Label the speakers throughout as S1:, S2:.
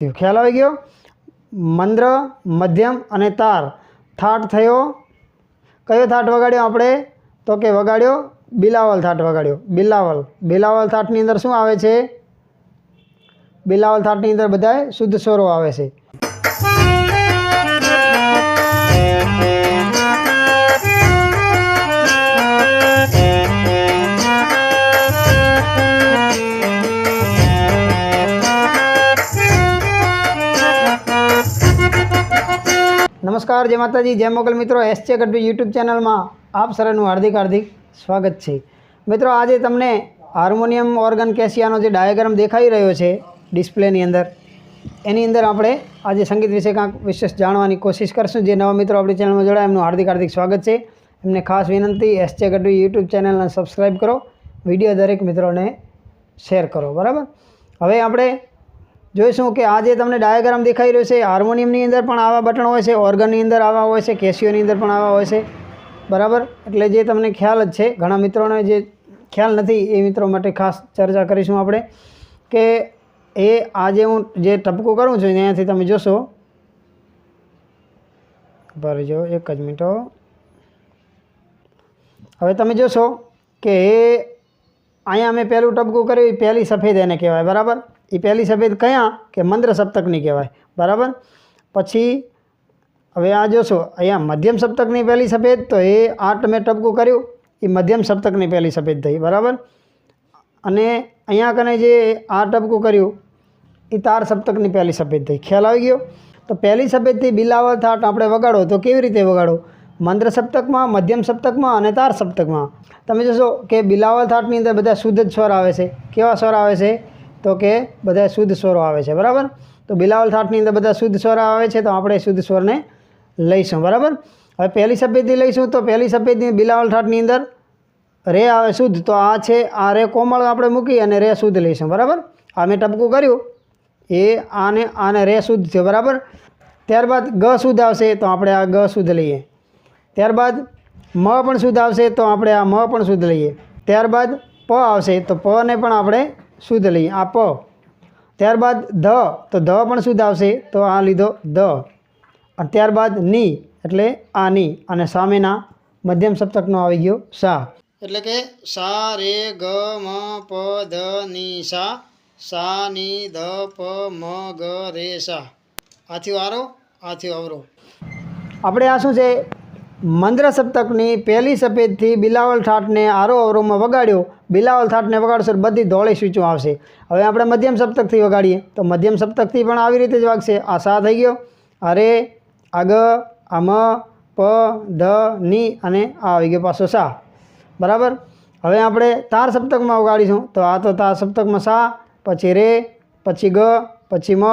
S1: ખ્યાલ આવી ગયો। મંદ્ર, મધ્યમ અને તાર, થાટ થયો। કયો થાટ વગાડ્યો આપણે? તો કે વગાડ્યો બિલાવલ થાટ વગાડ્યો। બિલાવલ, બિલાવલ થાટની અંદર શું આવે છે? બિલાવલ થાટની અંદર બધાય શુદ્ધ સ્વરો આવે છે। नमस्कार, जय माताजी, जय मोगल। मित्रों, एसजे गढ़वी यूट्यूब चैनल में आप सर्वनु हार्दिक हार्दिक स्वागत है। मित्रों, आज तमने हार्मोनियम ऑर्गन केसियानो जो डायग्राम देखाई रह्यो छे डिस्प्लेनी अंदर, एनी अंदर आपणे आज संगीत विषय कांक विशेष जाणवानी कोशिश करशुं। जे नवा मित्रों आपणी चेनल में जोड़ाया एमनुं हार्दिक हार्दिक स्वागत है। एमने खास विनंती, एसजे गढ़वी यूट्यूब चैनल ने सब्सक्राइब करो, विडियो दरेक मित्रों ने शेर करो। बराबर। हवे आपणे જોઈશું કે આજે તમને ડાયાગ્રામ દેખાઈ રહ્યો છે, હાર્મોનિયમની અંદર પણ આવા બટન હોય છે, ઓર્ગનની અંદર આવા હોય છે, કેસિયોની અંદર પણ આવા હોય છે। બરાબર। એટલે જે તમને ખ્યાલ જ છે, ઘણા મિત્રોને જે ખ્યાલ નથી એ મિત્રો માટે ખાસ ચર્ચા કરીશું આપણે કે એ આજે હું જે ટપકું કરું છું ત્યાંથી તમે જોશો। ભરજો એક જ મિનિટ। હવે તમે જોશો કે એ અહીંયા મેં પહેલું ટપકું કર્યું, પહેલી સફેદ એને કહેવાય। બરાબર। ये पहली सफेद क्या कि मंद्र सप्तकनी कहवाय। बराबर। पछी हवे आ जोशो अहींया मध्यम सप्तकनी पहली सफेद, तो ये आठ में टपकू कर्युं ये मध्यम सप्तकनी पहली सफेद थई। बराबर। अने अहींया कने जे आ टपकू कर्युं ये तार सप्तकनी पहली सफेद थई। ख्याल आवी गयो? तो पहली सफेद थी बिलावल थाट आपणे वगाड़ो तो केवी रीते वगाड़ो? मंद्र सप्तक में, मध्यम सप्तक में अने तार सप्तक में। तमे जोशो कि बिलावल थाटनी अंदर बधा शुद्ध ज स्वर आवे छे। केवा स्वर आवे छे? तो कि बधा शुद्ध स्वरो आवे छे। बराबर। तो बिलावल थाटनी अंदर बधा शुद्ध स्वर आवे छे, तो आपणे शुद्ध स्वर ने लईशुं। बराबर। हवे पहली सफेदी लईशुं, तो पहली सफेदी बिलावल थाटनी अंदर रे आवे शुद्ध, तो आ छे आ रे कोमल आपणे मूकी अने रे शुद्ध लईशुं। बराबर। आ मैं टपकું कर्युं ए आने आने रे शुद्ध थयो। बराबर। त्यारबाद ग शुद्ध आवशे, तो आपणे आ ग शुद्ध लईए। त्यारबाद म पण शुद्ध आवशे, तो आपणे आ म पण शुद्ध लईए। त्यारबाद प आवशे, तो प ने पण आपणे शुद्ध लईए, आ प। त्यारबाद ध, तो ध पण शुद्ध आवशे, तो आ लीधो ध। अने त्यारबाद नी एटले आ नी, अने सामेना मध्यम सप्तकनो आवी गयो सा। एटले के सा रे ग म प ध नी सा, सा नी ध प म ग रे सा। आ थयो आरो, आ थयो अवरो। आपणे आ शुं छे? मंद्र सप्तकनी पहली सफेद थी बिलावल थाट ने आरो अवरो में वगाड्यो। बिलावल थाट ने वगाड़शो बधी धोળી स्वीचों आवशे। हवे आपणे मध्यम सप्तक थी वगाड़ीए, तो मध्यम सप्तक थी पण आवी रीते ज वागशे। आ सा थई गयो, आ रे, आ ग, आ म, प, ध, नी अने आ आवी गयो पाछो सा। बराबर। हवे आपणे तार सप्तक में वगाड़ीशुं, तो आ तो तार सप्तक में सा, पछी रे, पछी ग, पछी म,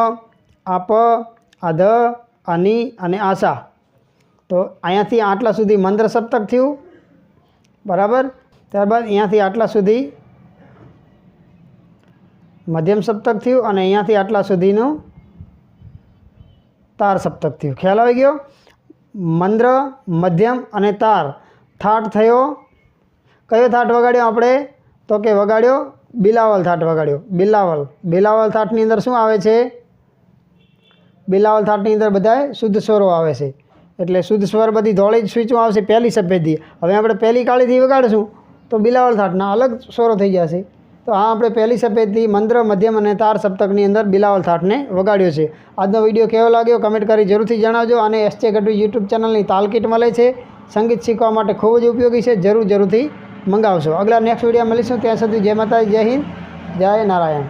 S1: आ प, आ ध, आ नी अने आ सा। तो अहींयाथी आटला सुधी मंद्र सप्तक थयुं। बराबर। त्यारबाद अहींयाथी आटला सुधी मध्यम सप्तक थयुं अने अहींयाथी आटला सुधीनुं तार सप्तक थयुं। ख्याल आवी गयो? मंद्र, मध्यम अने तार, थाट थयो। कयो थाट वगाड्यो आपणे? तो कि वगाड्यो बिलावल थाट वगाड्यो। बिलावल, बिलावल थाटनी अंदर शुं आवे छे? बिलावल थाटनी अंदर बधाय शुद्ध स्वरो आवे छे। એટલે શુદ્ધ સ્વર બધી ધોળી જ સ્વીચો આવશે પહેલી સફેદી। હવે આપણે પહેલી કાળીથી વગાડશું તો બિલાવલ થાટના અલગ સ્વરો થઈ જશે। તો આ આપણે પહેલી સફેદથી મંદ્ર, મધ્યમ અને તાર સપ્તકની અંદર બિલાવલ થાટને વગાડ્યો છે। આજનો વિડીયો કેવો લાગ્યો કમેન્ટ કરી જરૂરથી જણાવજો। અને એસજે ગઢવી યુટ્યુબ ચેનલની તાલ કીટ મળે છે, સંગીત શીખવા માટે ખૂબ જ ઉપયોગી છે। જરૂરથી મંગાવશો। અગલા નેક્સ્ટ વિડીયો મળીશું, ત્યાં સુધી જય માતાજી, જય હિન્દ, જય નારાયણ।